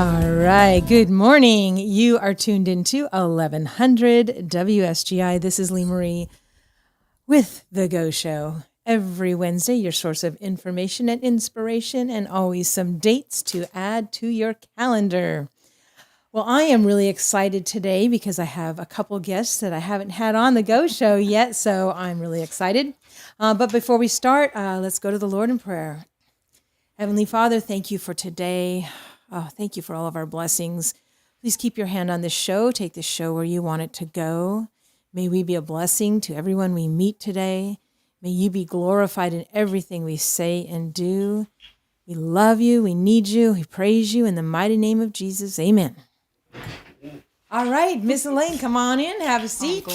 All right. Good morning. You are tuned into 1100 WSGI. This is Lee Marie with The Go Show. Every Wednesday, your source of information and inspiration, and always some dates to add to your calendar. Well, I am really excited today because I have a couple guests that I haven't had on The Go Show yet, so I'm really excited. But before we start, let's go to the Lord in prayer. Heavenly Father, thank you for today. Oh, thank you for all of our blessings. Please keep your hand on this show. Take this show where you want it to go. May we be a blessing to everyone we meet today. May you be glorified in everything we say and do. We love you. We need you. We praise you in the mighty name of Jesus. Amen. All right, Miss Elaine, come on in. Have a seat.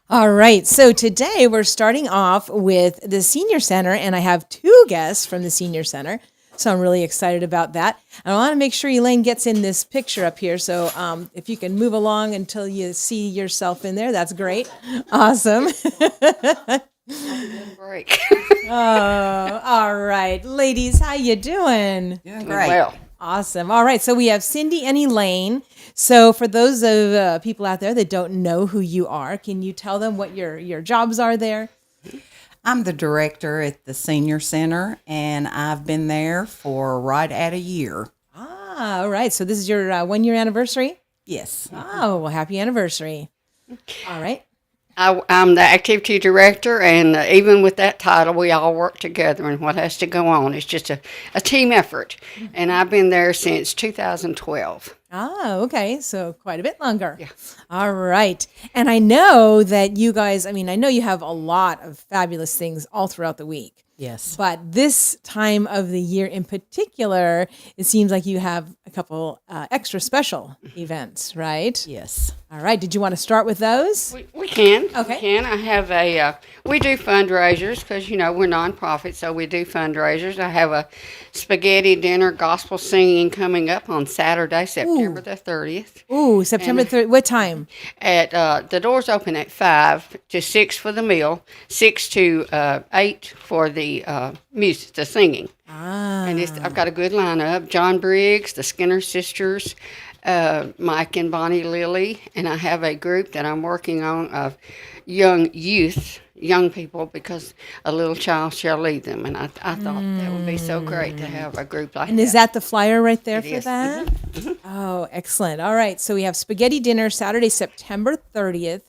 All right, so today we're starting off with the Senior Center, and I have two guests from the Senior Center. So I'm really excited about that. And I want to make sure Elaine gets in this picture up here. So if you can move along until you see yourself in there, that's great. Awesome. Break. Oh, all right. Ladies, how you doing? Doing great. Well, Awesome. All right. So we have Cindy and Elaine. So for those of people out there that don't know who you are, can you tell them what your jobs are there? I'm the director at the Senior Center, and I've been there for right at a year. Ah, all right. So this is your 1 year anniversary? Yes. Oh, well, happy anniversary. All right. I'm the activity director, and even with that title, we all work together and what has to go on. It's just a team effort, and I've been there since 2012. Oh, okay. So quite a bit longer. Yeah. All right. And I know that you guys, I know you have a lot of fabulous things all throughout the week. Yes. But this time of the year in particular, it seems like you have a couple extra special events, right? Yes. All right. Did you want to start with those? We can. Okay. We can. I have we do fundraisers because, we're nonprofit, so we do fundraisers. I have a spaghetti dinner gospel singing coming up on Saturday, September the 30th. Ooh, September 3rd. What time? At the doors open at 5 to 6 for the meal, 6 to 8 for the music, the singing. And I've got a good lineup. John Briggs, the Skinner sisters, Mike and Bonnie Lilly, and I have a group that I'm working on of young people, because a little child shall lead them. And I thought that would be so great to have a group like that. And is that the flyer right there for is. that? Oh, excellent. All right. So we have spaghetti dinner Saturday, September 30th.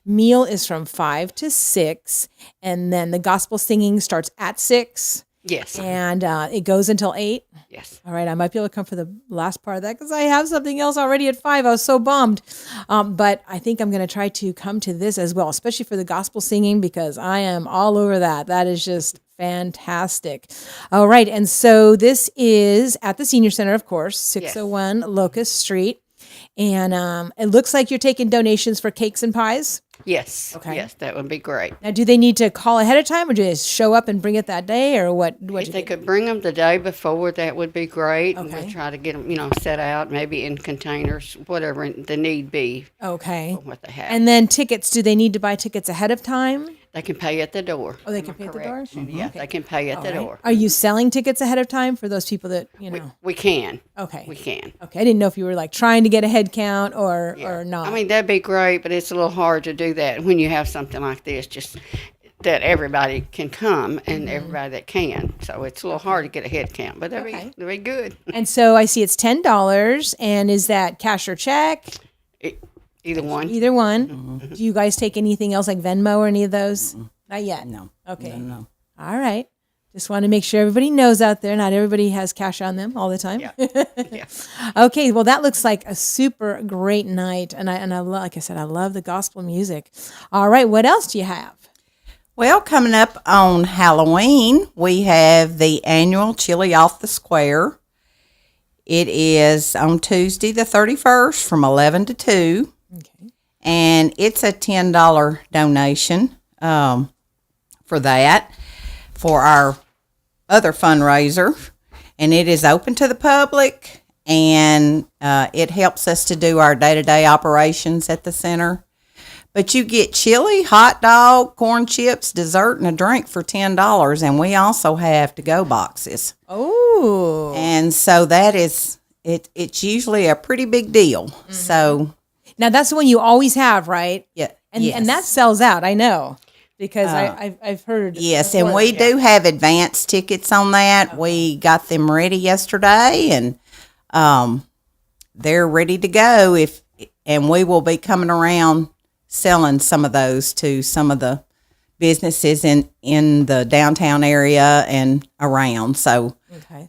Meal is from 5 to 6. And then the gospel singing starts at 6. Yes. And it goes until 8. Yes. All right. I might be able to come for the last part of that because I have something else already at 5. I was so bummed. But I think I'm going to try to come to this as well, especially for the gospel singing, because I am all over that. That is just fantastic. All right. And so this is at the Senior Center, of course, 601 Locust Street. And it looks like you're taking donations for cakes and pies. Yes. Okay. Yes, that would be great. Now, do they need to call ahead of time, or do they show up and bring it that day, or what? If they could bring them the day before, that would be great. Okay. And we try to get them, set out, maybe in containers, whatever the need be. Okay. For what they have. And then tickets, do they need to buy tickets ahead of time? They can pay at the door. Oh, they can pay at the door? Mm-hmm. Yeah, they can pay at the door. Are you selling tickets ahead of time for those people that, We can. Okay. We can. Okay. I didn't know if you were like trying to get a head count or not. I mean, that'd be great, but it's a little hard to do that when you have something like this, just that everybody can come and everybody that can. So it's a little hard to get a head count, but that'd be good. And so I see it's $10, and is that cash or check? Either one. Either one. Mm-hmm. Do you guys take anything else like Venmo or any of those? Mm-hmm. Not yet? No. Okay. No. All right. Just want to make sure everybody knows out there. Not everybody has cash on them all the time. Yeah. Yeah. Okay. Well, that looks like a super great night. And I like I said, I love the gospel music. All right. What else do you have? Well, coming up on Halloween, we have the annual Chili Off the Square. It is on Tuesday the 31st from 11 to 2. Okay. And it's a $10 donation for that, for our other fundraiser. And it is open to the public, and it helps us to do our day-to-day operations at the center. But you get chili, hot dog, corn chips, dessert, and a drink for $10. And we also have to-go boxes. Oh. And so that is, it's usually a pretty big deal. So, Now, that's the one you always have, right? yeah. And that sells out, I know, because I've heard. Yes, before. and we do have advance tickets on that. We got them ready yesterday, and they're ready to go. And we will be coming around selling some of those to some of the businesses in the downtown area and around. So, Okay.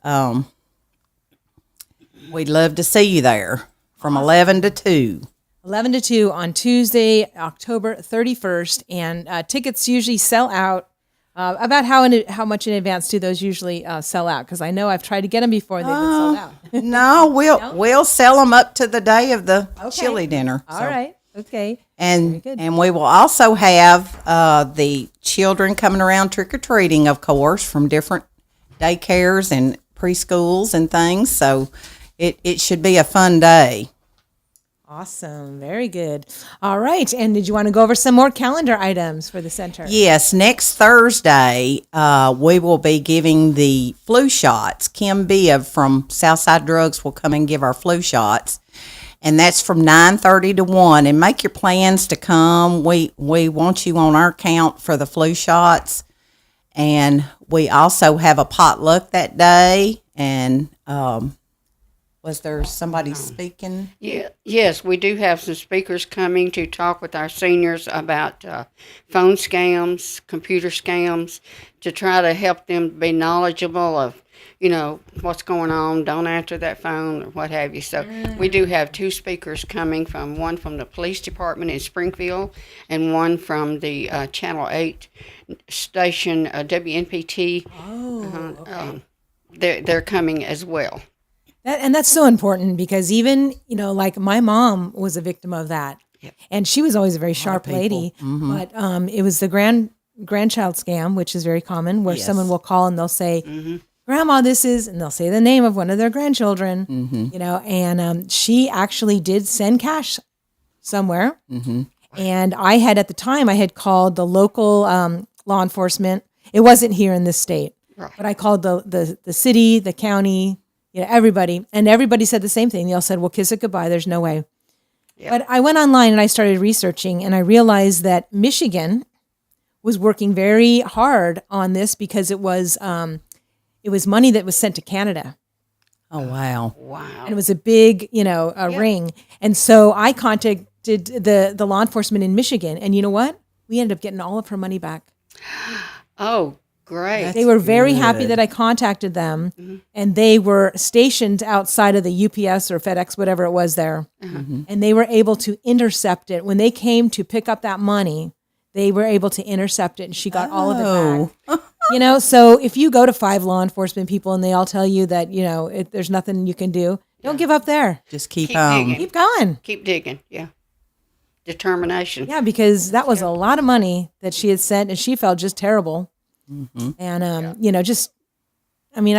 we'd love to see you there from 11 to 2. 11 to 2 on Tuesday, October 31st. And tickets usually sell out. About how much in advance do those usually sell out? Because I know I've tried to get them before and they've been sold out. No, we'll sell them up to the day of the chili dinner. All right. Okay. And good. and we will also have the children coming around trick-or-treating, of course, from different daycares and preschools and things. So it should be a fun day. Awesome. Very good. All right. And did you want to go over some more calendar items for the center? Yes, next Thursday, we will be giving the flu shots. Kim Bia from Southside Drugs will come and give our flu shots. And that's from 9:30 to 1. And make your plans to come. We want you on our count for the flu shots. And we also have a potluck that day. And was there somebody speaking? Yeah, yes, we do have some speakers coming to talk with our seniors about phone scams, computer scams, to try to help them be knowledgeable of, what's going on. Don't answer that phone or what have you. So we do have 2 speakers coming, one from the police department in Springfield and one from the Channel 8 station, WNPT. Oh, okay. They're coming as well. And that's so important because even, like my mom was a victim of that. Yep. And she was always a very sharp lady. But it was the grandchild scam, which is very common, where someone will call and they'll say, Grandma, this is, and they'll say the name of one of their grandchildren, and she actually did send cash somewhere. And I had, at the time, I had called the local law enforcement. It wasn't here in this state, but I called the city, the county, everybody. And everybody said the same thing. They all said, well, kiss it goodbye. There's no way. Yep. But I went online and I started researching, and I realized that Michigan was working very hard on this because it was money that was sent to Canada. Oh, wow. And it was a big, ring. And so I contacted the law enforcement in Michigan, and you know what? We ended up getting all of her money back. Oh, great. They were very happy that I contacted them, and they were stationed outside of the UPS or FedEx, whatever it was there. And they were able to intercept it. When they came to pick up that money, they were able to intercept it, and she got all of it back. So if you go to 5 law enforcement people and they all tell you that, there's nothing you can do, don't give up there. Just keep digging. Keep going. Keep digging. Yeah. Determination. Yeah, because that was a lot of money that she had sent, and she felt just terrible. And, I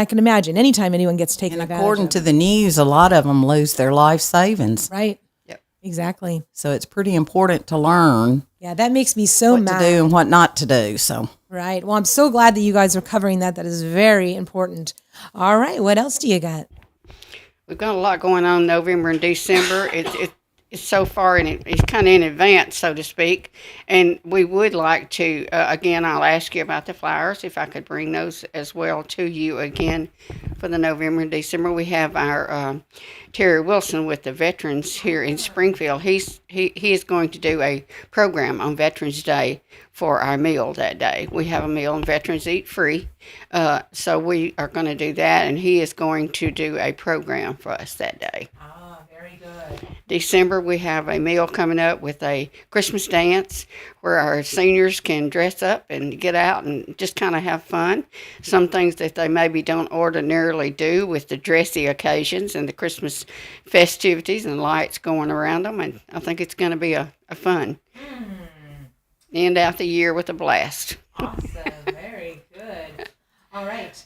can imagine anytime anyone gets taken advantage of. According to the news, a lot of them lose their life savings. Right. Yep. Exactly. So it's pretty important to learn. Yeah, that makes me so what mad. to do and what not to do. So. Right. Well, I'm so glad that you guys are covering that. That is very important. All right. What else do you got? We've got a lot going on November and December. It's so far it's kind of in advance, so to speak. And we would like to, again, I'll ask you about the flyers, if I could bring those as well to you again for the November and December. We have our Terry Wilson with the veterans here in Springfield. He is going to do a program on Veterans Day for our meal that day. We have a meal and veterans eat free. So we are going to do that, and he is going to do a program for us that day. December, we have a meal coming up with a Christmas dance where our seniors can dress up and get out and just kind of have fun. Some things that they maybe don't ordinarily do with the dressy occasions and the Christmas festivities and lights going around them. And I think it's going to be a fun. End out the year with a blast. Awesome. Very good. All right.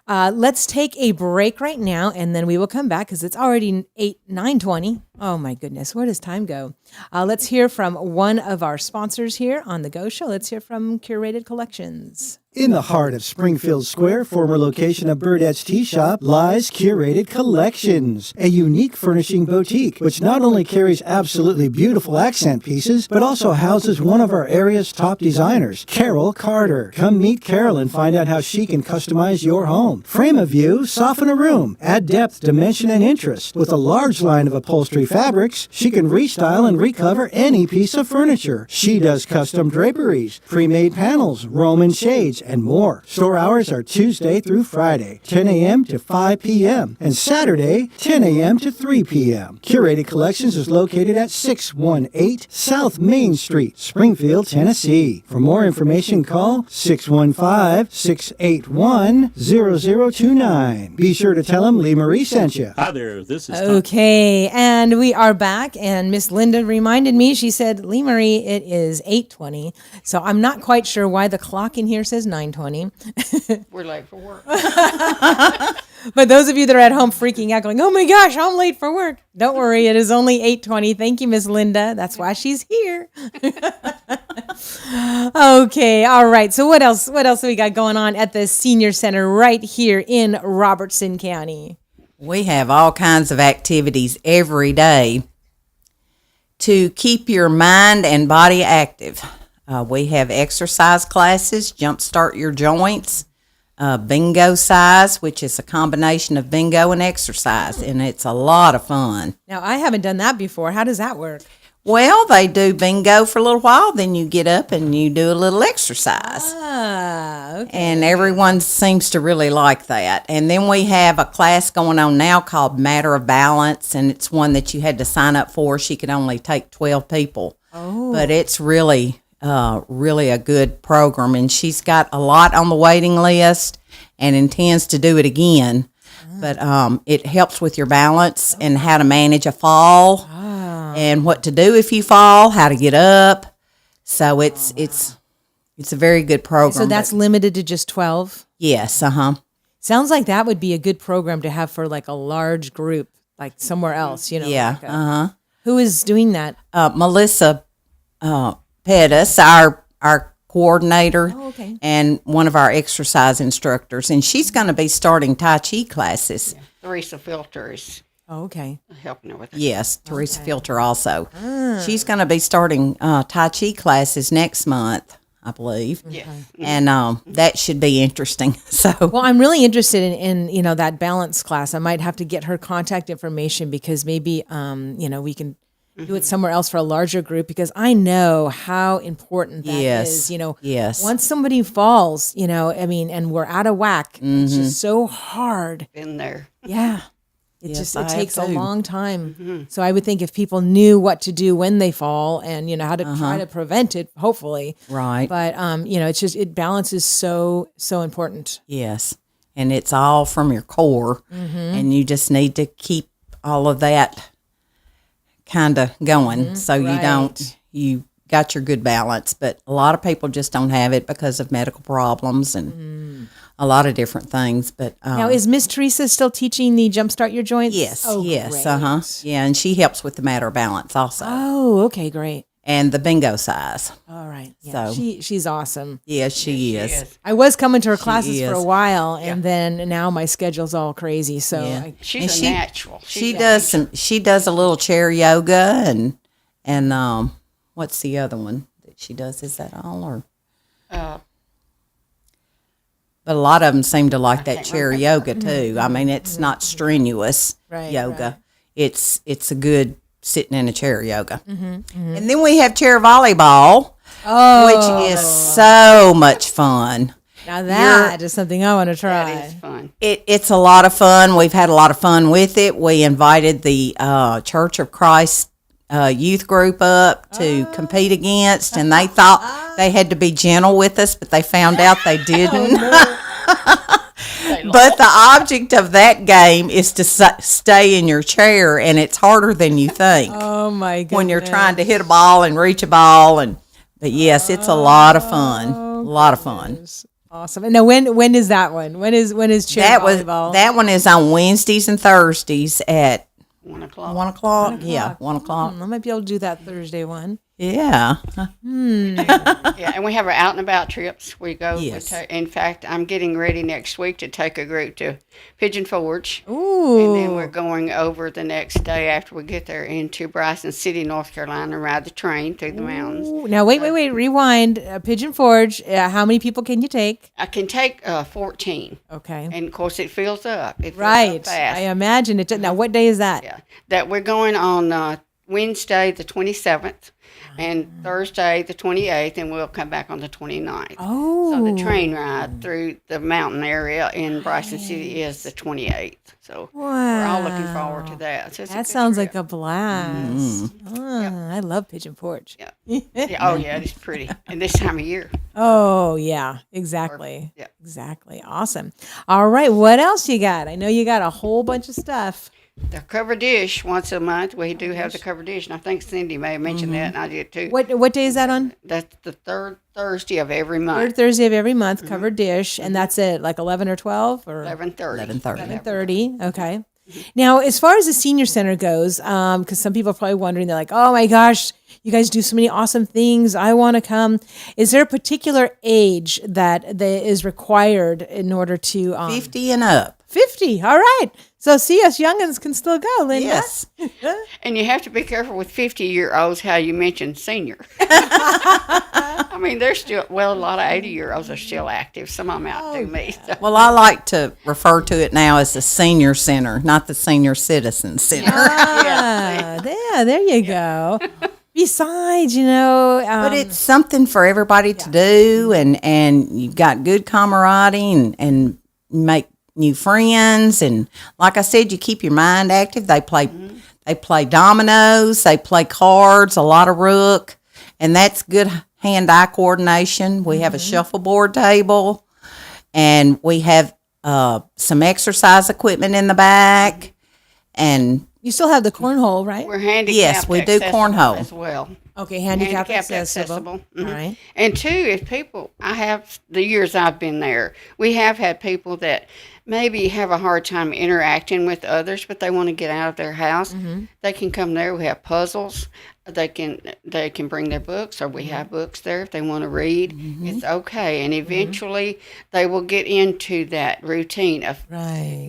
Let's take a break right now, and then we will come back because it's already 9:20. Oh my goodness, where does time go? Let's hear from one of our sponsors here on the Go Show. Let's hear from Curated Collections. In the heart of Springfield Square, former location of Bird Edge Tea Shop, lies Curated Collections, a unique furnishing boutique which not only carries absolutely beautiful accent pieces, but also houses one of our area's top designers, Carol Carter. Come meet Carol and find out how she can customize your home. Frame a view, soften a room, add depth, dimension, and interest. With a large line of upholstery fabrics, she can restyle and recover any piece of furniture. She does custom draperies, pre-made panels, Roman shades, and more. Store hours are Tuesday through Friday, 10 a.m. to 5 p.m., and Saturday, 10 a.m. to 3 p.m. Curated Collections is located at 618 South Main Street, Springfield, Tennessee. For more information, call 615-681-0029. Be sure to tell them Lee Marie sent you. Hi there, this is Okay, and we are back, and Miss Linda reminded me, she said, Lee Marie, it is 8:20, so I'm not quite sure why the clock in here says 9:20. We're late for work. But those of you that are at home freaking out, going, oh my gosh, I'm late for work. Don't worry, it is only 8:20. Thank you, Miss Linda. That's why she's here. Okay, all right. So what else we got going on at the Senior Center right here in Robertson County? We have all kinds of activities every day to keep your mind and body active. We have exercise classes, jumpstart your joints, bingo size, which is a combination of bingo and exercise, and it's a lot of fun. Now, I haven't done that before. How does that work? Well, they do bingo for a little while, then you get up and you do a little exercise. Okay. And everyone seems to really like that. And then we have a class going on now called Matter of Balance, and it's one that you had to sign up for. She could only take 12 people. Oh. But it's really a good program, and she's got a lot on the waiting list and intends to do it again. But it helps with your balance and how to manage a fall and what to do if you fall, how to get up. So it's a very good program. So that's limited to just 12? Yes, Sounds like that would be a good program to have for like a large group, like somewhere else, you know. Yeah, like Who is doing that? Melissa Pettis, our coordinator, okay. and one of our exercise instructors, and she's going to be starting Tai Chi classes. Yeah. Teresa Filter is Oh, okay. helping her with it. Yes, Teresa Filter also. She's going to be starting Tai Chi classes next month, I believe. Yes. And that should be interesting. So, Well, I'm really interested in that balance class. I might have to get her contact information because maybe we can do it somewhere else for a larger group, because I know how important that is. Yes. Once somebody falls, and we're out of whack, it's just so hard. Been there. Yeah. It Yes, it I have takes a too. long time. So I would think if people knew what to do when they fall and, how to try to prevent it, hopefully. Right. But, balance is so important. yes. And it's all from your core, and you just need to keep all of that kind of going so you got your good balance. But a lot of people just don't have it because of medical problems and a lot of different things. But Now, is Miss Teresa still teaching the Jumpstart Your Joints? yes, Oh, yes, great. yeah, and she helps with the Matter of Balance also, Oh, okay, great. and the bingo size. All right. Yeah, So- she's awesome. Yes, she is. Yes. I was coming to her classes for a is. while, and then now my schedule's all crazy. So Yeah. She's And a she- natural. She does a little chair yoga and what's the other one that she does? Is that all or? But a lot of them seem to like that chair yoga too. I mean, it's not strenuous Right, yoga. right. It's a good sitting in a chair yoga. And then we have chair volleyball, which is so much fun. now that is something I want to try. That is fun. It's a lot of fun. We've had a lot of fun with it. We invited the Church of Christ youth group up to compete against, and they thought they had to be gentle with us, but they found out they didn't. But the object of that game is to stay in your chair, and it's harder than you think Oh my goodness. when you're trying to hit a ball and reach a ball. But yes, it's a lot of fun. A lot of fun. Awesome. And now when is that one? When is chair volleyball? That one is on Wednesdays and Thursdays at 1:00. 1:00. Yeah, 1:00. I might be able to do that Thursday one. Yeah. Yeah, and we have our out and about trips. We go. Yes. In fact, I'm getting ready next week to take a group to Pigeon Forge. Ooh. And then we're going over the next day after we get there into Bryson City, North Carolina, and ride the train through the mountains. Ooh. Now wait, rewind. Pigeon Forge. How many people can you take? I can take 14. Okay. And of course, it fills up. It fills Right. up fast. I imagine it. Now, what day is that? Yeah, that we're going on Wednesday the 27th and Thursday the 28th, and we'll come back on the 29th. Oh. So the train ride through the mountain area in Bryson City is the 28th. So we're all looking forward to that. So That sounds like a blast. I love Pigeon Forge. Yeah. Oh, yeah, it's pretty. And this time of year. Oh, yeah, exactly. Yeah. Exactly. Awesome. All right. What else you got? I know you got a whole bunch of stuff. The cover dish once a month. We do have the cover dish, and I think Cindy may have mentioned that, and I did too. What day is that on? That's the third Thursday of every month. Third Thursday of every month, covered dish. And that's it, like 11 or 12? Or 11:30. 11:30. 11:30. Okay. Now, as far as the senior center goes, because some people are probably wondering, they're like, oh my gosh, you guys do so many awesome things. I want to come. Is there a particular age that is required in order to 50 and up. 50? All right. So see, us youngins can still go, Linda. Yes. And you have to be careful with 50-year-olds how you mention senior. I mean, they're still, well, a lot of 80-year-olds are still active. Some of them outdo me. So. Well, I like to refer to it now as the senior center, not the senior citizen center. There you go. Besides, But it's something for everybody to do, and you've got good camaraderie and make new friends, and like I said, you keep your mind active. They play dominoes, they play cards, a lot of rook, and that's good hand-eye coordination. We have a shuffleboard table, and we have some exercise equipment in the back, and you still have the cornhole, right? We're handicapped yes, we do accessible cornhole as well. Okay, handicapped accessible. Mhm. All right. And two, if people, I have, the years I've been there, we have had people that maybe have a hard time interacting with others, but they want to get out of their house. They can come there. We have puzzles. They can bring their books, or we have books there if they want to read. It's okay. And eventually they will get into that routine of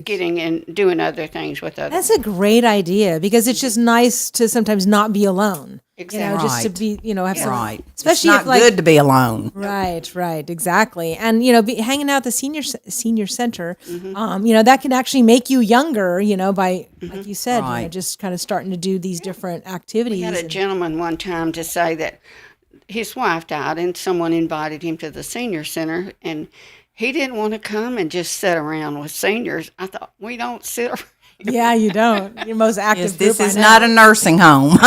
getting and doing other things with others. That's a great idea, because it's just nice to sometimes not be alone. Exactly. Just to be, have some, right. especially it's if not good to be alone. Right, exactly. And hanging out at the senior center, that can actually make you younger, by like you said, Right. just kind of starting to do these different activities. We had a gentleman one time to say that his wife died, and someone invited him to the senior center, and he didn't want to come and just sit around with seniors. I thought, we don't sit around. Yeah, you don't. Your most active Yes, group. this is not a nursing home.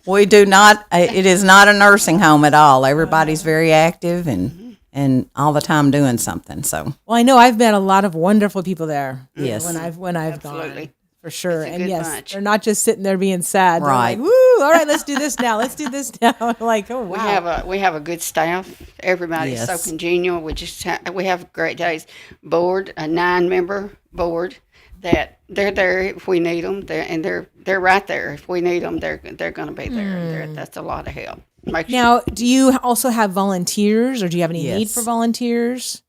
We do not. It is not a nursing home at all. Everybody's very active and all the time doing something. So Well, I know I've met a lot of wonderful people there. Yes. when I've Absolutely. gone. For sure. It's a And good yes, bunch. they're not just sitting there being sad. They're Right. like, woo, all right, let's do this now. Let's do this now. Like, oh, wow. We have a good staff. Everybody's Yes. so congenial. We have great days. Board, a 9-member board that they're there if we need them. They're right there if we need them. They're going to be there. That's a lot of help. Now, do you also have volunteers, or do you have any need Yes. for volunteers?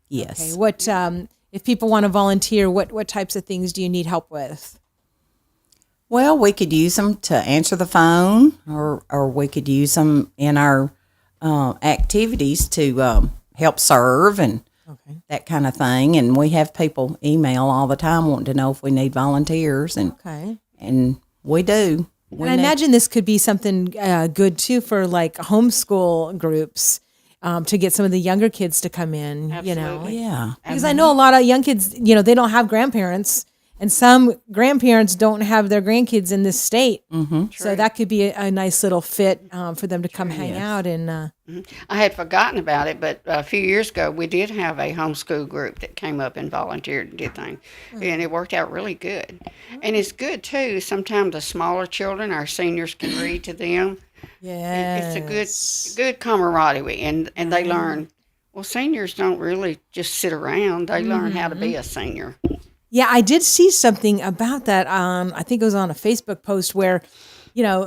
yes. Okay, what if people want to volunteer? What types of things do you need help with? Well, we could use them to answer the phone, or we could use them in our activities to help serve and that kind of thing. And we have people email all the time wanting to know if we need volunteers, and we do. And I imagine this could be something good too for like homeschool groups to get some of the younger kids to come in. Absolutely. Yeah. Because I know a lot of young kids, they don't have grandparents, and some grandparents don't have their grandkids in this state. So that could be a nice little fit for them to come hang out. And I had forgotten about it, but a few years ago we did have a homeschool group that came up and volunteered and did things, and it worked out really good. And it's good too. Sometimes the smaller children, our seniors, can read to them. yeah, It's a good camaraderie, and they learn Well, seniors don't really just sit around. They learn how to be a senior. Yeah, I did see something about that. I think it was on a Facebook post where,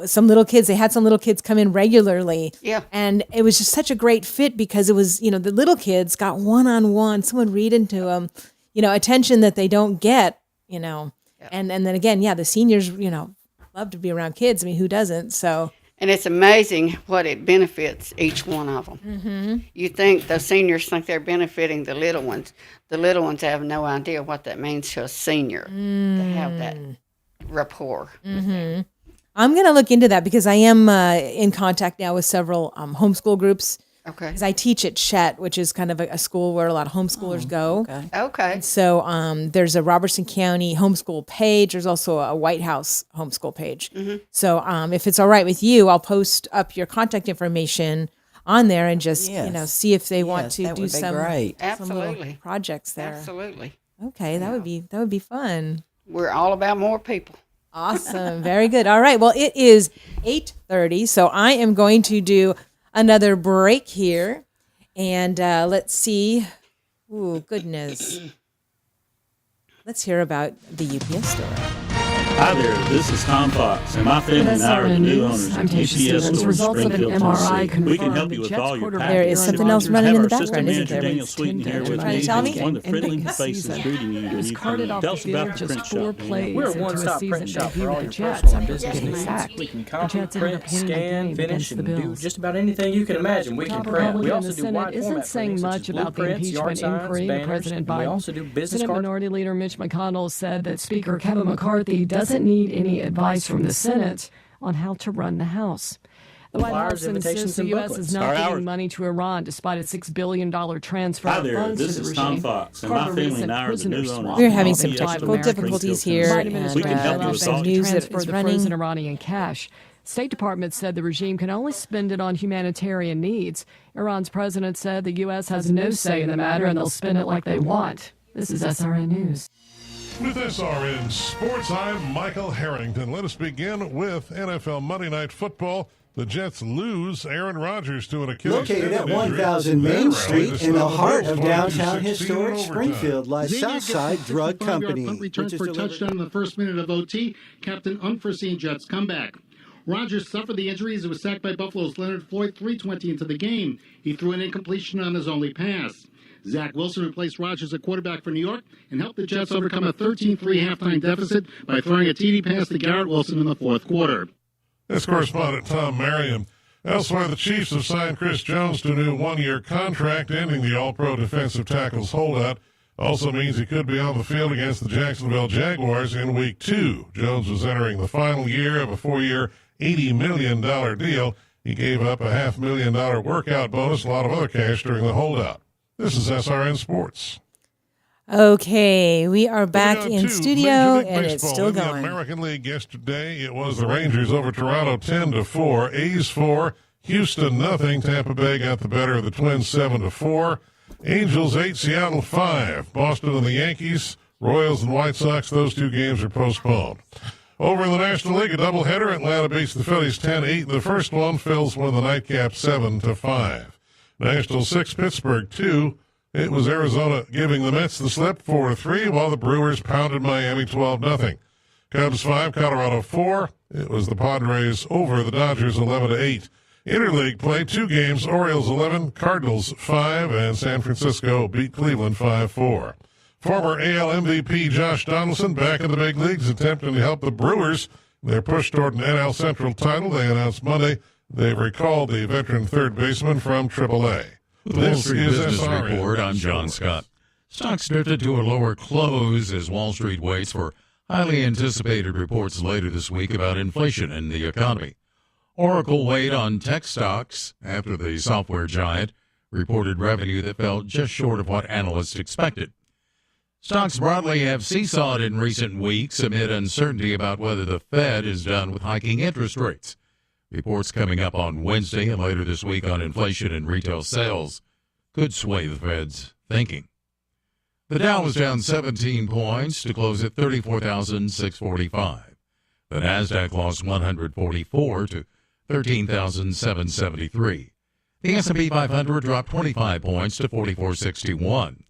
some little kids, they had some little kids come in regularly. Yeah. And it was just such a great fit because it was, the little kids got one-on-one, someone reading to them, attention that they don't get, And then again, the seniors, love to be around kids. I mean, who doesn't? So. And it's amazing what it benefits each one of them. Mm-hmm. You think the seniors think they're benefiting the little ones. The little ones have no idea what that means to a senior to have that rapport. Mm-hmm. I'm going to look into that because I am in contact now with several homeschool groups. Okay. Because I teach at Chet, which is kind of a school where a lot of homeschoolers go. Okay. And so there's a Robertson County homeschool page. There's also a White House homeschool page. Mm-hmm. So if it's all right with you, I'll post up your contact information on there and just see if they want to do some little Absolutely projects there. Absolutely. Okay, that would be fun. We're all about more people. Awesome. Very good. All right. Well, it is 8:30, so I am going to do another break here. And let's see. Ooh, goodness. Let's hear about the UPS store. Hi there, this is Tom Fox, and my family and I are the new owners of UPS Store in Springfield, Tennessee. We can help you with all your packages. There is something else running in the background, isn't there? Daniel Sweeten here with me, one of the friendly faces greeting you when you come in. Tell us about the print shop. We're a one-stop print shop for all your personal and business needs. We can copy, print, scan, finish, and do just about anything you can imagine. We can print. We also do wide format printing, such as blueprints, yard signs, banners, and we also do business Senate cards. Minority Leader Mitch McConnell said that Speaker Kevin McCarthy doesn't need any advice from the Senate on how to run the House. The White House insists the U.S. is not giving money to Iran despite a $6 billion transfer Hi of there, funds this to the is regime. Tom Fox, and my family and I are the new owners. We're having some of technical UPS difficulties here, Biden and we can help you with all news that transfer is the running. frozen Iranian cash. State Department said the regime can only spend it on humanitarian needs. Iran's president said the U.S. has no say in the matter and they'll spend it like they want. This is SRN News. With SRN Sports, I'm Michael Harrington. Let us begin with NFL Monday Night Football. The Jets lose Aaron Rodgers to an Achilles Located at tendon injury. 1000 Main Their Street rally in the to heart stop of the Bills downtown 22-16 historic in overtime. Springfield lies Southside Drug Company, return which is for a delivered. touchdown in the first minute of OT. Captain unforeseen Jets comeback. Rodgers suffered the injury as he was sacked by Buffalo's Leonard Floyd 3:20 into the game. He threw an incompletion on his only pass. Zach Wilson replaced Rodgers at quarterback for New York and helped the Jets overcome a 13-3 halftime deficit by throwing a TD pass to Garrett Wilson in the fourth quarter. This correspondent Tom Merriam. Elsewhere, the Chiefs have signed Chris Jones to a new one-year contract, ending the All-Pro defensive tackles holdout. Also means he could be on the field against the Jacksonville Jaguars in Week 2. Jones was entering the final year of a 4-year, $80 million deal. He gave up a $500,000 workout bonus, a lot of other cash during the holdout. This is SRN Sports. Okay, we are back Moving on in to studio, Major League and it's Baseball. still In the going. American League yesterday, it was the Rangers over Toronto 10-4, A's 4, Houston nothing. Tampa Bay got the better of the Twins 7-4. Angels 8, Seattle 5. Boston and the Yankees, Royals and White Sox, those two games are postponed. Over in the National League, a doubleheader. Atlanta beats the Phillies 10-8 in the first one. Phils win the nightcap 7-5. Nationals 6, Pittsburgh 2. It was Arizona giving the Mets the slip 4-3, while the Brewers pounded Miami 12-0. Cubs 5, Colorado 4. It was the Padres over the Dodgers 11-8. Interleague play, 2 games, Orioles 11, Cardinals 5, and San Francisco beat Cleveland 5-4. Former AL MVP Josh Donaldson back in the big leagues, attempting to help the Brewers in their push toward an NL Central title. They announced Monday they've recalled the veteran third baseman from AAA. With the Wall This Street is Business SRN Report, I'm John Scott. Stocks drifted to a lower close as Wall Street waits for highly anticipated reports later this week about inflation and the economy. Oracle weighed on tech stocks after the software giant reported revenue that fell just short of what analysts expected. Stocks broadly have seesawed in recent weeks amid uncertainty about whether the Fed is done with hiking interest rates. Reports coming up on Wednesday and later this week on inflation and retail sales could sway the Fed's thinking. The Dow was down 17 points to close at 34,645. The Nasdaq lost 144 to 13,773. The S&P 500 dropped 25 points to 4461.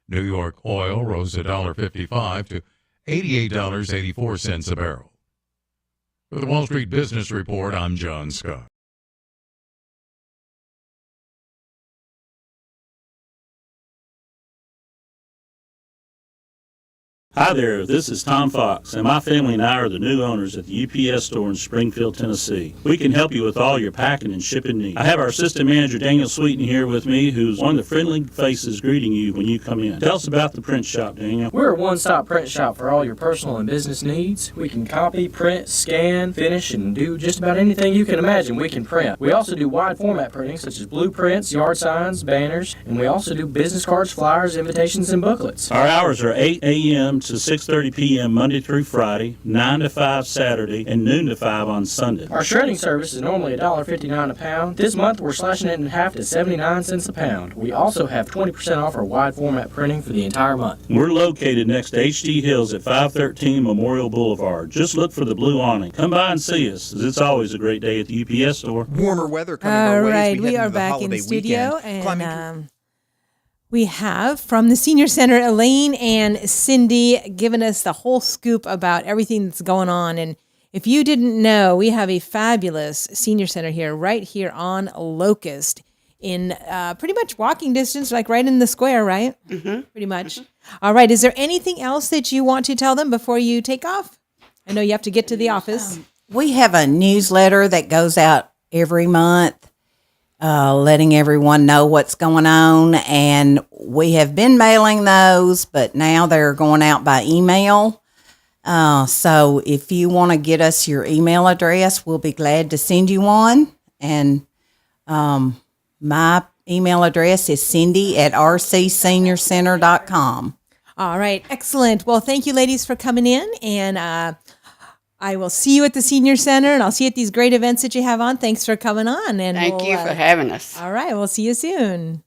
New York oil rose $1.55 to $88.84 a barrel. For the Wall Street Business Report, I'm John Scott. Hi there, this is Tom Fox, and my family and I are the new owners at the UPS store in Springfield, Tennessee. We can help you with all your packing and shipping needs. I have our assistant manager, Daniel Sweeten, here with me, who's one of the friendly faces greeting you when you come in. Tell us about the print shop, Daniel. We're a one-stop print shop for all your personal and business needs. We can copy, print, scan, finish, and do just about anything you can imagine we can print. We also do wide format printing, such as blueprints, yard signs, banners, and we also do business cards, flyers, invitations, and booklets. Our hours are 8 a.m. to 6:30 p.m. Monday through Friday, 9 to 5 Saturday, and noon to 5 on Sunday. Our shredding service is normally $1.59 a pound. This month we're slashing it in half to 79 cents a pound. We also have 20% off our wide format printing for the entire month. We're located next to H.T. Hills at 513 Memorial Boulevard. Just look for the blue awning. Come by and see us, as it's always a great day at the UPS store. Warmer weather coming our way as we we head are into the back holiday in studio, weekend. and we have from the Senior Center, Elaine and Cindy giving us the whole scoop about everything that's going on. And if you didn't know, we have a fabulous Senior Center here, right here on Locust, in pretty much walking distance, like right in the square, right? Mm-hmm. Pretty much. Mm-hmm. All right. Is there anything else that you want to tell them before you take off? I know you have to get to the office. We have a newsletter that goes out every month, letting everyone know what's going on. And we have been mailing those, but now they're going out by email. So if you want to get us your email address, we'll be glad to send you one. And my email address is cindy@rcseniorcenter.com. All right. Excellent. Well, thank you, ladies, for coming in. And I will see you at the Senior Center, and I'll see you at these great events that you have on. Thanks for coming on. And Thank you for having us. All right. We'll see you soon.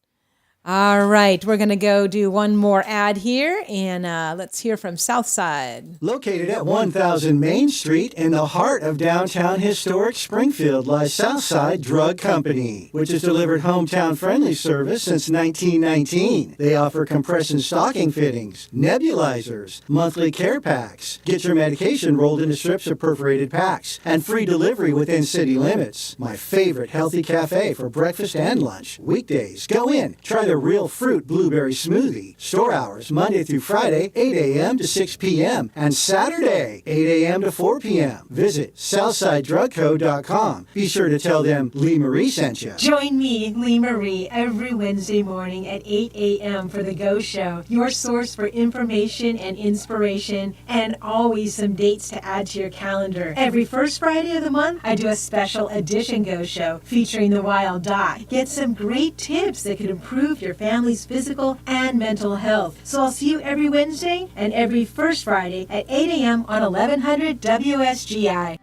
All right. We're going to go do one more ad here, and let's hear from Southside. Located at 1000 Main Street in the heart of downtown historic Springfield lies Southside Drug Company, which has delivered hometown-friendly service since 1919. They offer compression stocking fittings, nebulizers, monthly care packs, get your medication rolled into strips or perforated packs, and free delivery within city limits. My favorite healthy cafe for breakfast and lunch. Weekdays, go in, try their real fruit blueberry smoothie. Store hours Monday through Friday, 8 a.m. to 6 p.m. and Saturday, 8 a.m. to 4 p.m. Visit SouthsideDrugCo.com. Be sure to tell them Lee Marie sent you. Join me, Lee Marie, every Wednesday morning at 8 a.m. for The Go Show, your source for information and inspiration, and always some dates to add to your calendar. Every first Friday of the month, I do a special edition Go Show featuring the Wild Doc. Get some great tips that could improve your family's physical and mental health. So I'll see you every Wednesday and every first Friday at 8 a.m. on 1100 WSGI.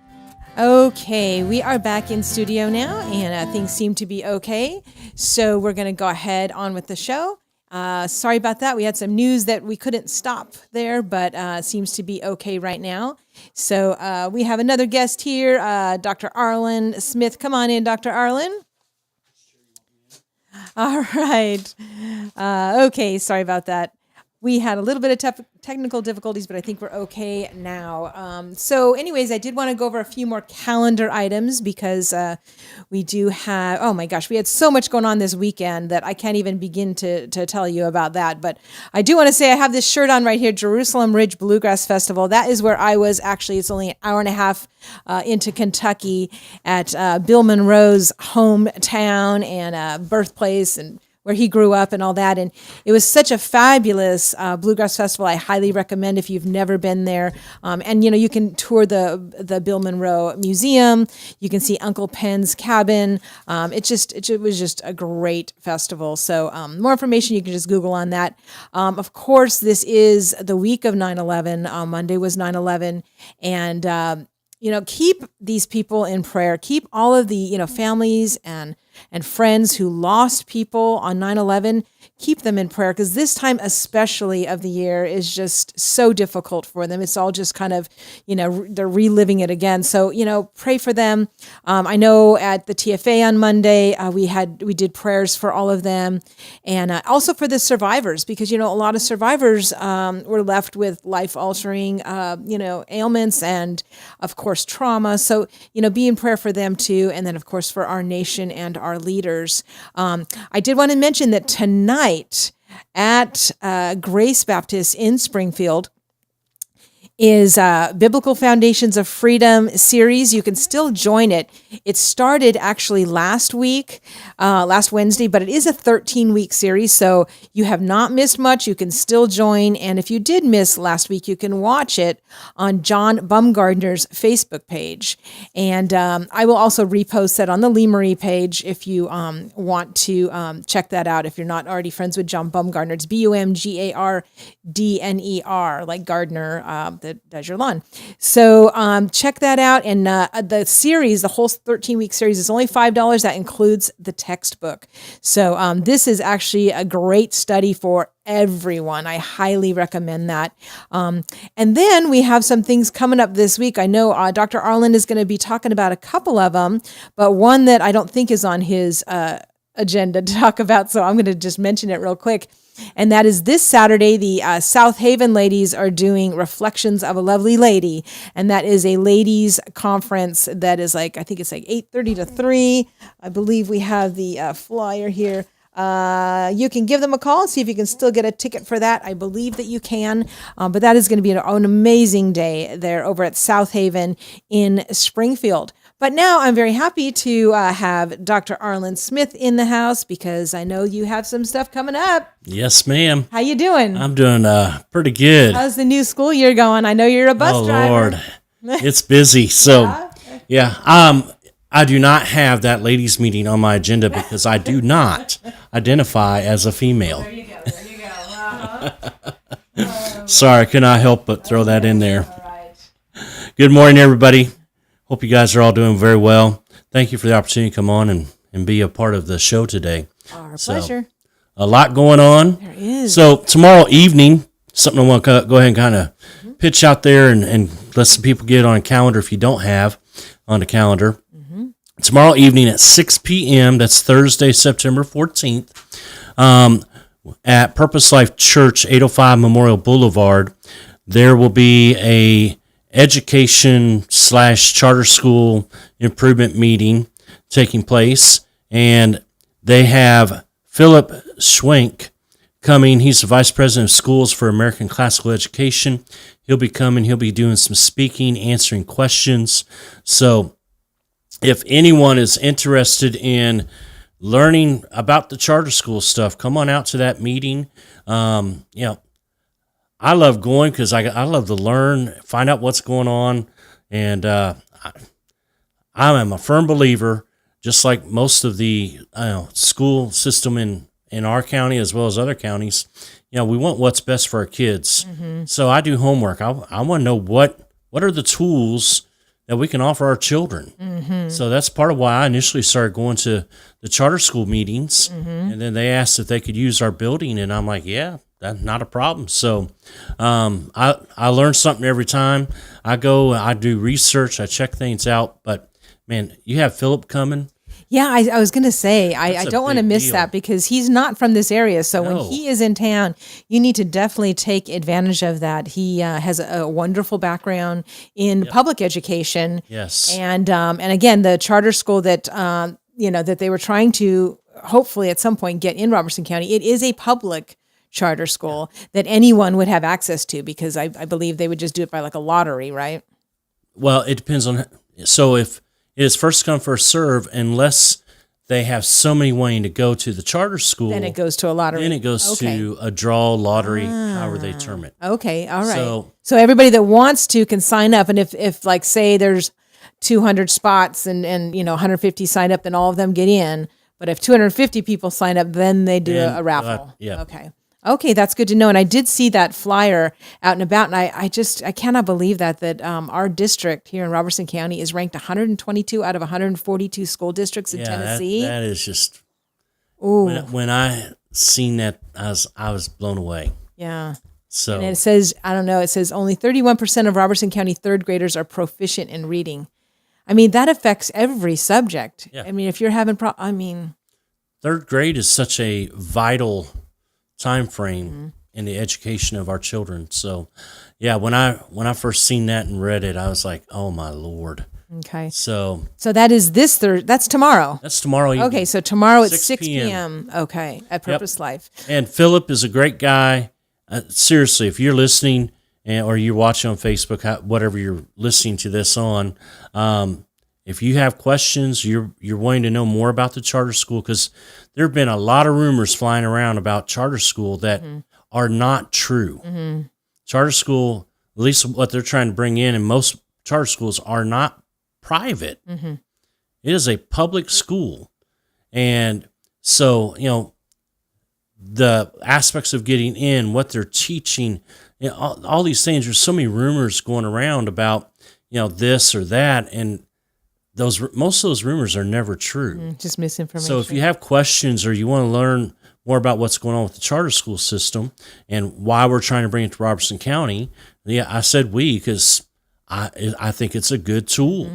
Okay, we are back in studio now, and things seem to be okay. So we're going to go ahead on with the show. Sorry about that. We had some news that we couldn't stop there, but seems to be okay right now. So we have another guest here, Dr. Arlin Smith. Come on in, Dr. Arlin. All right. Okay, sorry about that. We had a little bit of technical difficulties, but I think we're okay now. So anyways, I did want to go over a few more calendar items because we do have, oh my gosh, we had so much going on this weekend that I can't even begin to tell you about that. But I do want to say I have this shirt on right here, Jerusalem Ridge Bluegrass Festival. That is where I was actually. It's only an hour and a half into Kentucky at Bill Monroe's hometown and birthplace, and where he grew up and all that. And it was such a fabulous bluegrass festival. I highly recommend if you've never been there. And, you know, you can tour the Bill Monroe Museum. You can see Uncle Penn's cabin. It was just a great festival. So more information, you can just Google on that. Of course, this is the week of 9/11. Monday was 9/11. And, keep these people in prayer. Keep all of the, families and friends who lost people on 9/11. keep them in prayer, because this time especially of the year is just so difficult for them. It's all just kind of, they're reliving it again. So, pray for them. I know at the TFA on Monday, we did prayers for all of them, and also for the survivors, because, a lot of survivors were left with life-altering, ailments and, of course, trauma. So, be in prayer for them too, and then, of course, for our nation and our leaders. I did want to mention that tonight at Grace Baptist in Springfield is Biblical Foundations of Freedom series. You can still join it. It started actually last Wednesday, but it is a 13-week series, so you have not missed much. You can still join, and if you did miss last week, you can watch it on John Bumgardner's Facebook page. And I will also repost that on the Lee Marie page if you want to check that out. If you're not already friends with John Bumgardner, it's Bumgardner, like Gardner, that does your lawn. So check that out. And the series, the whole 13-week series, is only $5. That includes the textbook. So this is actually a great study for everyone. I highly recommend that. And then we have some things coming up this week. I know Dr. Arlin is going to be talking about a couple of them, but one that I don't think is on his agenda to talk about, so I'm going to just mention it real quick. And that is this Saturday, the South Haven ladies are doing Reflections of a Lovely Lady. And that is a ladies conference that is I think it's 8:30 to 3. I believe we have the flyer here. You can give them a call and see if you can still get a ticket for that. I believe that you can. But that is going to be an amazing day there over at South Haven in Springfield. But now I'm very happy to have Dr. Arlin Smith in the house, because I know you have some stuff coming up. Yes, ma'am. How you doing? I'm doing pretty good. How's the new school year going? I know you're a bus driver. Oh, Lord. It's busy. So, yeah. I do not have that ladies meeting on my agenda because I do not identify as a female. There you go. Sorry, I could not help but throw that in there. All right. Good morning, everybody. Hope you guys are all doing very well. Thank you for the opportunity to come on and be a part of the show today. Our pleasure. A lot going on. There is. So tomorrow evening, something I want to go ahead and kind of pitch out there and let some people get on a calendar if you don't have on the calendar. Tomorrow evening at 6 p.m., that's Thursday, September 14th, at Purpose Life Church, 805 Memorial Boulevard, there will be a education/charter school improvement meeting taking place, and they have Philip Schwenk coming. He's the Vice President of Schools for American Classical Education. He'll be coming. He'll be doing some speaking, answering questions. So if anyone is interested in learning about the charter school stuff, come on out to that meeting. I love going because I love to learn, find out what's going on, and I am a firm believer, just like most of the school system in our county as well as other counties. We want what's best for our kids. So I do homework. I want to know what are the tools that we can offer our children. So that's part of why I initially started going to the charter school meetings, and then they asked if they could use our building, and I'm like, yeah, that's not a problem. So I learn something every time. I go, I do research, I check things out. But, man, you have Philip coming. Yeah, I was going to say, I don't want to miss that because he's not from this area. So when he is in town, you need to definitely take advantage of that. He has a wonderful background in public education. Yes. And again, the charter school that, that they were trying to hopefully at some point get in Robertson County, it is a public charter school that anyone would have access to, because I believe they would just do it by like a lottery, right? Well, it depends on. So if it is first come, first serve, unless they have so many wanting to go to the charter school, then it goes to a lottery. Then it goes to a draw, lottery, however they term it. Okay, all right. So everybody that wants to can sign up, and if like say there's 200 spots and 150 sign up, then all of them get in. But if 250 people sign up, then they do a raffle. Yeah. Okay, that's good to know. And I did see that flyer out and about, and I cannot believe that our district here in Robertson County is ranked 122 out of 142 school districts in Tennessee. That is just. Ooh. When I seen that, I was blown away. Yeah. So, and it says, I don't know, it says only 31% of Robertson County third graders are proficient in reading. I mean, that affects every subject. Yeah. I mean, if you're having third grade is such a vital time frame in the education of our children. So, yeah, when I first seen that and read it, I was like, oh my Lord. Okay. So that is this Thursday. That's tomorrow. That's tomorrow evening. Okay, so tomorrow at 6 p.m. Okay, at Purpose Life. And Philip is a great guy. Seriously, if you're listening or you're watching on Facebook, whatever you're listening to this on, if you have questions, you're wanting to know more about the charter school, because there have been a lot of rumors flying around about charter school that are not true. Mm-hmm. Charter school, at least what they're trying to bring in, and most charter schools are not private. Mm-hmm. It is a public school. And so, the aspects of getting in, what they're teaching, all these things, there's so many rumors going around about, this or that. And most of those rumors are never true. Just misinformation. So if you have questions or you want to learn more about what's going on with the charter school system and why we're trying to bring it to Robertson County, I said because I think it's a good tool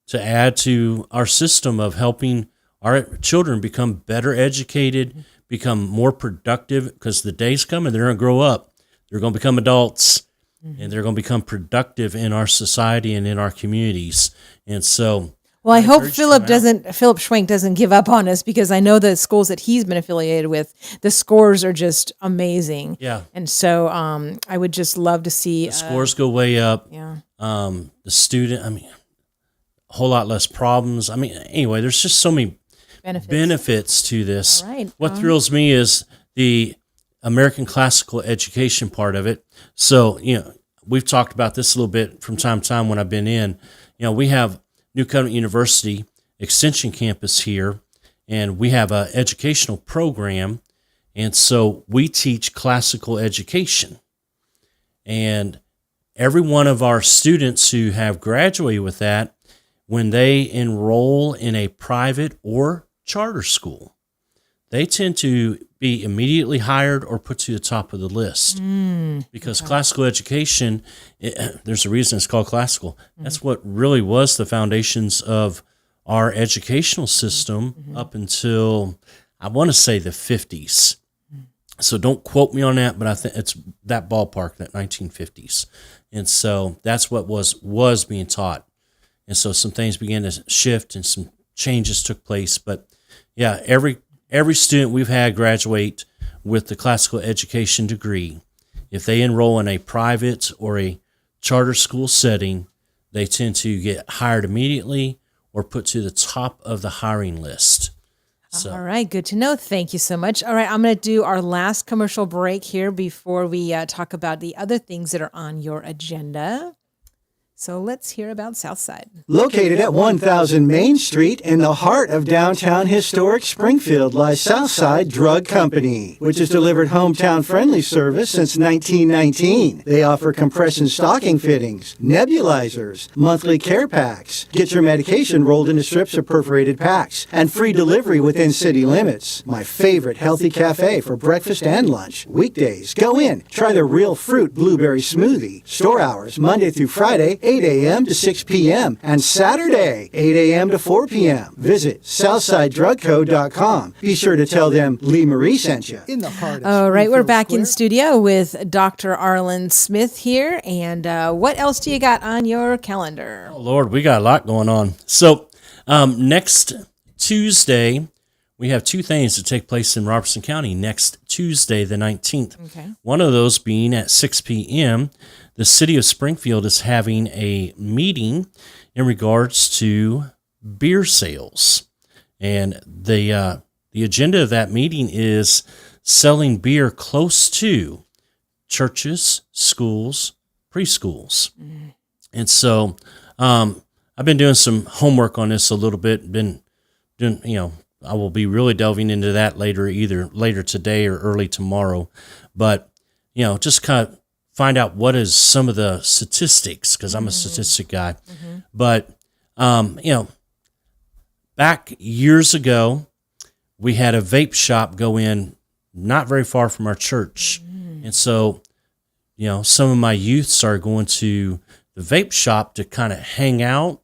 to add to our system of helping our children become better educated, become more productive, because the day's coming, they're going to grow up. They're going to become adults, and they're going to become productive in our society and in our communities. And so, well, I hope Philip Schwenk doesn't give up on us, because I know the schools that he's been affiliated with, the scores are just amazing. Yeah. And so I would just love to see the scores go way up. Yeah. The student, a whole lot less problems. Anyway, there's just so many benefits to this. All right. What thrills me is the American classical education part of it. So, we've talked about this a little bit from time to time when I've been in. We have New Covenant University Extension Campus here, and we have an educational program, and so we teach classical education. And every one of our students who have graduated with that, when they enroll in a private or charter school, they tend to be immediately hired or put to the top of the list. Because classical education, there's a reason it's called classical. That's what really was the foundations of our educational system up until, I want to say, the 50s. So don't quote me on that, but I think it's that ballpark, that 1950s. And so that's what was being taught. And so some things began to shift and some changes took place. But yeah, every student we've had graduate with the classical education degree, if they enroll in a private or a charter school setting, they tend to get hired immediately or put to the top of the hiring list. So. All right, good to know. Thank you so much. All right, I'm going to do our last commercial break here before we talk about the other things that are on your agenda. So let's hear about Southside. Located at 1000 Main Street in the heart of downtown historic Springfield lies Southside Drug Company, which has delivered hometown-friendly service since 1919. They offer compression stocking fittings, nebulizers, monthly care packs, get your medication rolled into strips or perforated packs, and free delivery within city limits. My favorite healthy cafe for breakfast and lunch. Weekdays, go in, try their real fruit blueberry smoothie. Store hours, Monday through Friday, 8 a.m. to 6 p.m. and Saturday, 8 a.m. to 4 p.m. Visit SouthsideDrugCo.com. Be sure to tell them Lee Marie sent you. In the heart of All right, we're back Square. in studio with Dr. Arlin Smith here. And what else do you got on your calendar? Oh, Lord, we got a lot going on. So next Tuesday, we have two things that take place in Robertson County next Tuesday, the 19th. Okay. One of those being at 6 p.m., the city of Springfield is having a meeting in regards to beer sales. And the agenda of that meeting is selling beer close to churches, schools, preschools. And so I've been doing some homework on this a little bit, been doing, I will be really delving into that either later today or early tomorrow. But, just kind of find out what is some of the statistics, because I'm a statistic guy. But, back years ago, we had a vape shop go in not very far from our church. And so, some of my youth started going to the vape shop to kind of hang out.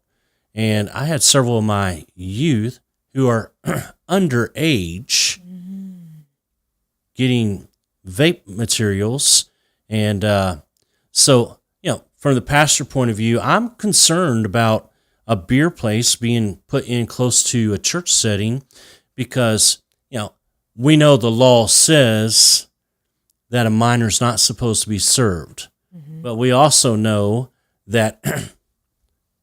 And I had several of my youth who are underage getting vape materials. And so, from the pastor point of view, I'm concerned about a beer place being put in close to a church setting because, we know the law says that a minor's not supposed to be served. But we also know that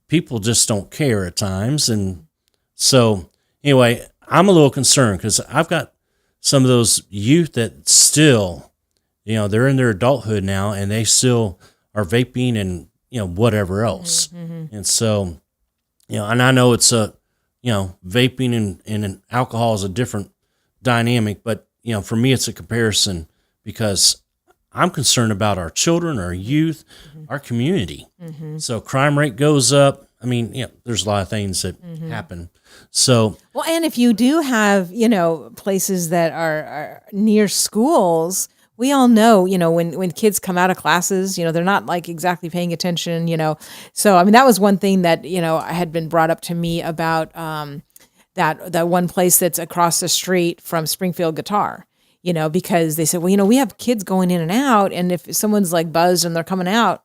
people just don't care at times. And so, anyway, I'm a little concerned because I've got some of those youth that still, they're in their adulthood now and they still are vaping and, whatever else. And so, and I know it's vaping and alcohol is a different dynamic, but, for me, it's a comparison because I'm concerned about our children, our youth, our community. So crime rate goes up. I mean, there's a lot of things that happen. So, well, and if you do have, places that are near schools, we all know, when kids come out of classes, they're not like exactly paying attention, So, I mean, that was one thing that, had been brought up to me about that one place that's across the street from Springfield Guitar, because they said, well, we have kids going in and out. And if someone's like buzzed and they're coming out,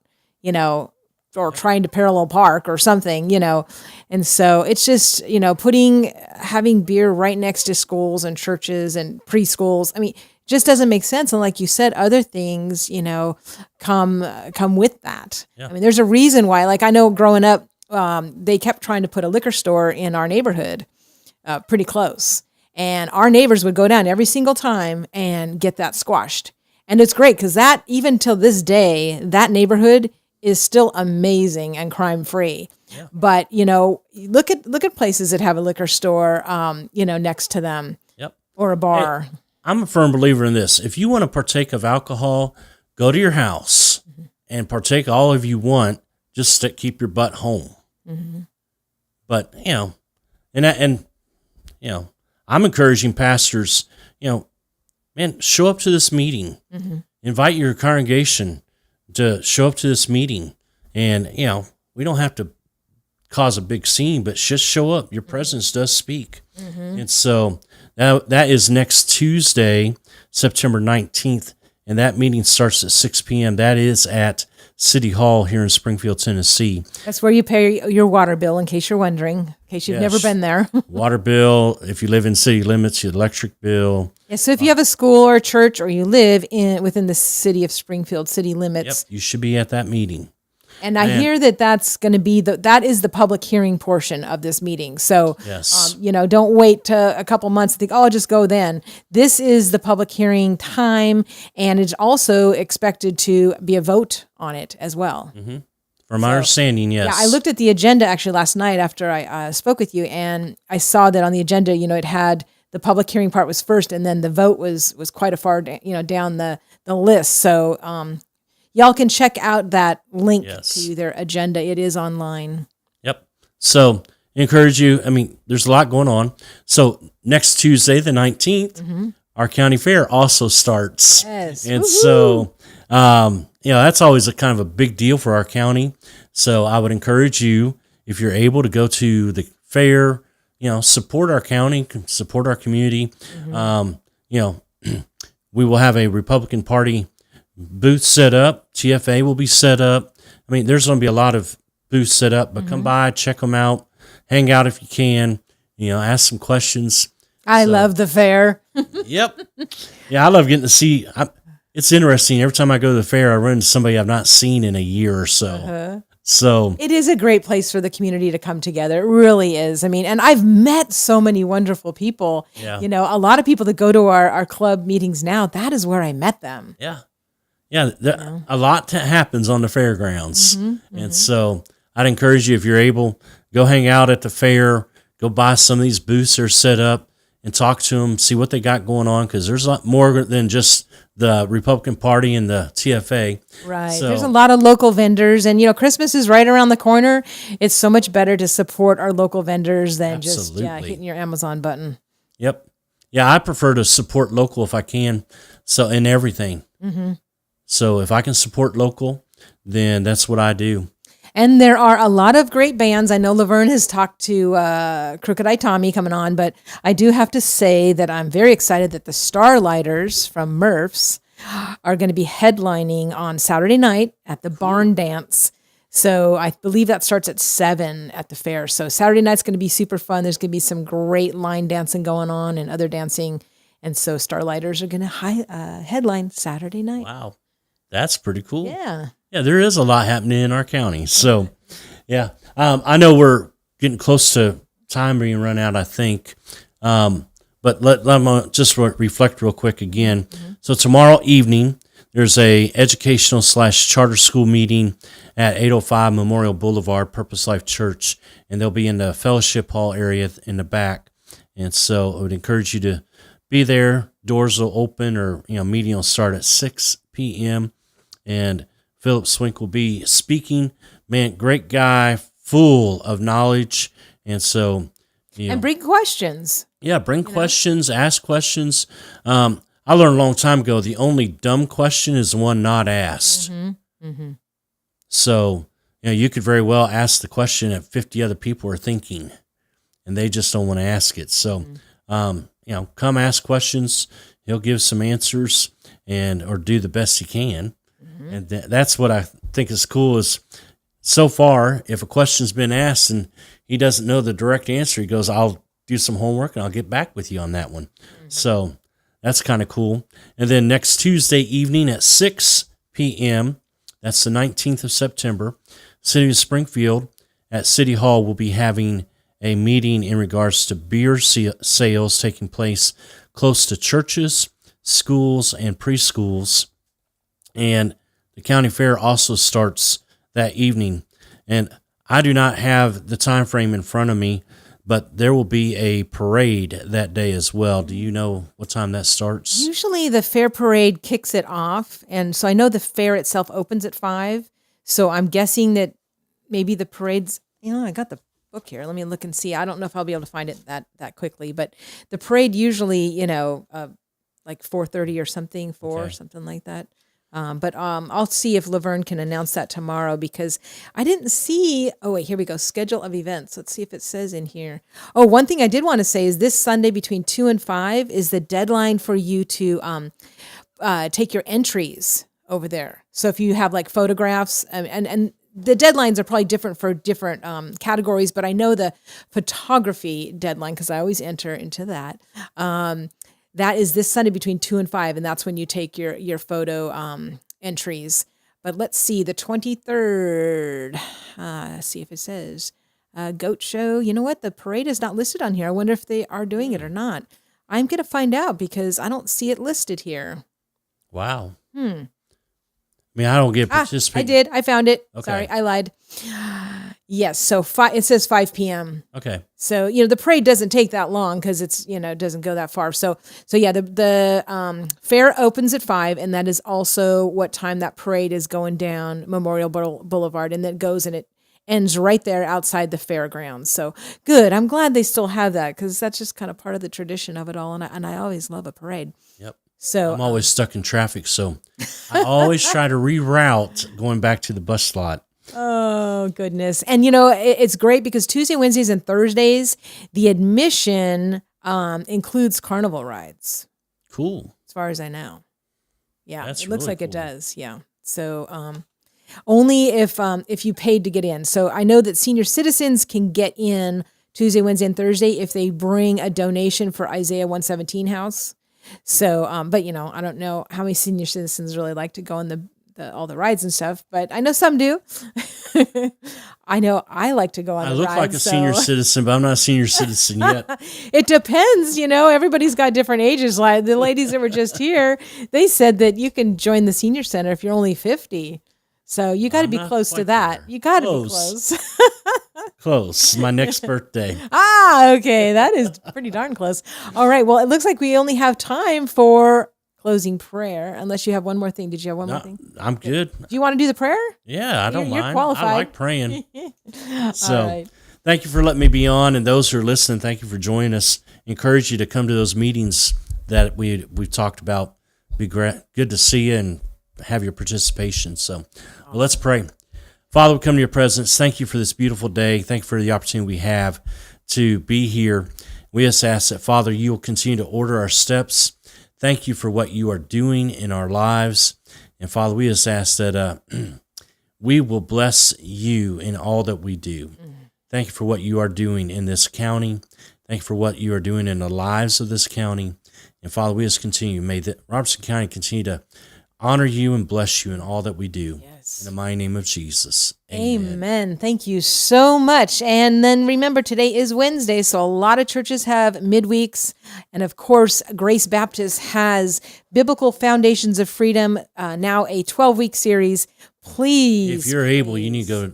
or trying to parallel park or something, And so it's just, having beer right next to schools and churches and preschools. I mean, just doesn't make sense. And like you said, other things, come with that. Yeah. I mean, there's a reason why, like I know growing up, they kept trying to put a liquor store in our neighborhood, pretty close. And our neighbors would go down every single time and get that squashed. And it's great because that, even till this day, that neighborhood is still amazing and crime free. Yeah. But, look at places that have a liquor store, next to them. Yep. Or a bar. Hey, I'm a firm believer in this. If you want to partake of alcohol, go to your house and partake all of you want, just keep your butt home. But, I'm encouraging pastors, show up to this meeting, invite your congregation to show up to this meeting. And, we don't have to cause a big scene, but just show up. Your presence does speak. And so that is next Tuesday, September 19th. And that meeting starts at 6 p.m. That is at City Hall here in Springfield, Tennessee. That's where you pay your water bill, in case you're wondering, in case you've never been there. Water bill, if you live in city limits, your electric bill. Yeah, so if you have a school or a church or you live within the city of Springfield city limits. Yep, you should be at that meeting. And I hear that that's going to be that is the public hearing portion of this meeting. So, yes. Don't wait to a couple months to think, I'll just go then. This is the public hearing time, and it's also expected to be a vote on it as well. From my understanding, yes. Yeah, I looked at the agenda actually last night after I spoke with you, and I saw that on the agenda, it had the public hearing part was first, and then the vote was quite a far, down the list. So, y'all can check out that link to their agenda. It is online. Yep. So encourage you. I mean, there's a lot going on. So next Tuesday, the 19th, our county fair also starts. Yes. And so, that's always a kind of a big deal for our county. So I would encourage you, if you're able to go to the fair, support our county, support our community. We will have a Republican Party booth set up. TFA will be set up. I mean, there's going to be a lot of booths set up, but come by, check them out, hang out if you can, ask some questions. I love the fair. Yep. Yeah, I love getting to see. It's interesting. Every time I go to the fair, I run into somebody I've not seen in a year or so. So it is a great place for the community to come together. It really is. I mean, and I've met so many wonderful people. Yeah. A lot of people that go to our club meetings now, that is where I met them. Yeah. Yeah, a lot happens on the fairgrounds. And so I'd encourage you, if you're able, go hang out at the fair, go buy some of these booths that are set up and talk to them, see what they got going on, because there's a lot more than just the Republican Party and the TFA. Right. So, there's a lot of local vendors, and, Christmas is right around the corner. It's so much better to support our local vendors than just hitting your Amazon button. Yep. I prefer to support local if I can. So in everything. Mm-hmm. So if I can support local, then that's what I do. And there are a lot of great bands. I know Laverne has talked to Crooked Eye Tommy coming on, but I do have to say that I'm very excited that the Starlighters from Murphs are going to be headlining on Saturday night at the Barn Dance. So I believe that starts at 7 at the fair. So Saturday night's going to be super fun. There's going to be some great line dancing going on and other dancing. And so Starlighters are going to headline Saturday night. Wow. That's pretty cool. Yeah. Yeah, there is a lot happening in our county. So, yeah. I know we're getting close to time being run out, I think. But let me just reflect real quick again. Mm-hmm. So tomorrow evening, there's a educational / charter school meeting at 805 Memorial Boulevard, Purpose Life Church, and they'll be in the fellowship hall area in the back. And so I would encourage you to be there. Doors will open, or meeting will start at 6 p.m. And Philip Swink will be speaking. Man, great guy, full of knowledge. And so, and bring questions. Yeah, bring questions, ask questions. I learned a long time ago, the only dumb question is the one not asked. Mm-hmm. Mm-hmm. So, you could very well ask the question that 50 other people are thinking, and they just don't want to ask it. So, come ask questions. He'll give some answers or do the best he can. And that's what I think is cool is so far, if a question's been asked and he doesn't know the direct answer, he goes, I'll do some homework and I'll get back with you on that one. Mm-hmm. So that's kind of cool. And then next Tuesday evening at 6 p.m., that's the 19th of September, City of Springfield at City Hall will be having a meeting in regards to beer sales taking place close to churches, schools, and preschools. And the county fair also starts that evening. And I do not have the time frame in front of me, but there will be a parade that day as well. Do you know what time that starts? Usually the fair parade kicks it off. And so I know the fair itself opens at 5. So I'm guessing that maybe the parade's, I got the book here. Let me look and see. I don't know if I'll be able to find it that quickly, but the parade usually, like 4:30 or something, something like that. But I'll see if Laverne can announce that tomorrow because I didn't see. Oh, wait, here we go. Schedule of events. Let's see if it says in here. Oh, one thing I did want to say is this Sunday between 2 and 5 is the deadline for you to take your entries over there. So if you have like photographs and the deadlines are probably different for different categories, but I know the photography deadline because I always enter into that. That is this Sunday between 2 and 5, and that's when you take your photo entries. But let's see, the 23rd. See if it says goat show. You know what? The parade is not listed on here. I wonder if they are doing it or not. I'm going to find out because I don't see it listed here. Wow. I mean, I don't get participate. I did. I found it. Okay. Sorry, I lied. Yes, so it says 5 p.m. Okay. So, the parade doesn't take that long because it's, it doesn't go that far. So yeah, the fair opens at 5, and that is also what time that parade is going down Memorial Boulevard, and then goes and it ends right there outside the fairgrounds. So good. I'm glad they still have that because that's just kind of part of the tradition of it all, and I always love a parade. Yep. So I'm always stuck in traffic, so I always try to reroute going back to the bus lot. Oh, goodness. And, it's great because Tuesday, Wednesdays, and Thursdays, the admission includes carnival rides. Cool. As far as I know. Yeah, That's it looks really like it cool. does. Yeah. So only if you paid to get in. So I know that senior citizens can get in Tuesday, Wednesday, and Thursday if they bring a donation for Isaiah 117 House. So, but I don't know how many senior citizens really like to go on all the rides and stuff, but I know some do. I know I like to go on the rides. I look like a senior citizen, but I'm not a senior citizen yet. It depends, everybody's got different ages. Like the ladies that were just here, they said that you can join the senior center if you're only 50. So you got to be close to that. There. You got to be close. Close. My next birthday. Okay. That is pretty darn close. All right. Well, it looks like we only have time for closing prayer, unless you have one more thing. Did you have one more thing? I'm good. Do you want to do the prayer? Yeah, I don't mind. You're qualified. I like praying. So, All right. thank you for letting me be on, and those who are listening, thank you for joining us. Encourage you to come to those meetings that we've talked about. Be good to see you and have your participation. So, well, let's pray. Father, we come to your presence. Thank you for this beautiful day. Thank you for the opportunity we have to be here. We just ask that, Father, you will continue to order our steps. Thank you for what you are doing in our lives. And, Father, we just ask that we will bless you in all that we do. Thank you for what you are doing in this county. Thank you for what you are doing in the lives of this county. And, Father, we just continue. May the Robertson County continue to honor you and bless you in all that we do. Yes. In the mighty name of Jesus. Amen. Thank you so much. And then remember, today is Wednesday, so a lot of churches have midweeks. And of course, Grace Baptist has Biblical Foundations of Freedom, now a 12-week series. Please. If you're able, you need to go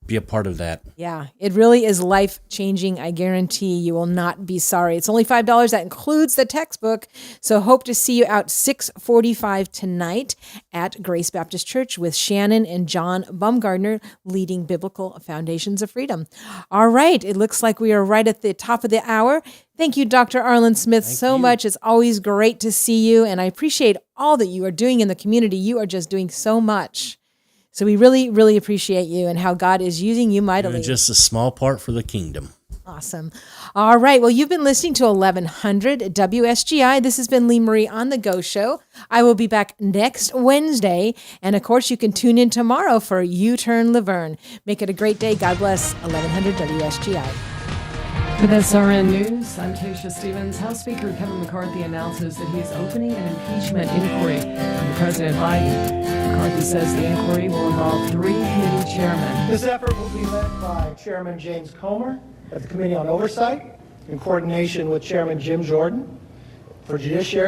be a part of that. Yeah, it really is life-changing. I guarantee you will not be sorry. It's only $5. That includes the textbook. So hope to see you out 6:45 tonight at Grace Baptist Church with Shannon and John Baumgardner leading Biblical Foundations of Freedom. All right, it looks like we are right at the top of the hour. Thank you, Dr. Arlin Smith, so much. It's always great to see you, and I appreciate all that you are doing in the community. You are just doing so much. So we really, really appreciate you and how God is using you mightily. Doing just a small part for the kingdom. Awesome. All right. Well, you've been listening to 1100 WSGI. This has been Lee Marie on The Go Show. I will be back next Wednesday. And of course, you can tune in tomorrow for U-Turn Laverne. Make it a great day. God bless. 1100 WSGI. With SRN News, I'm Tasha Stevens. House Speaker Kevin McCarthy announces that he is opening an impeachment inquiry into President Biden. McCarthy says the inquiry will involve 3 committee chairmen. This effort will be led by Chairman James Comer at the Committee on Oversight, in coordination with Chairman Jim Jordan for Judiciary.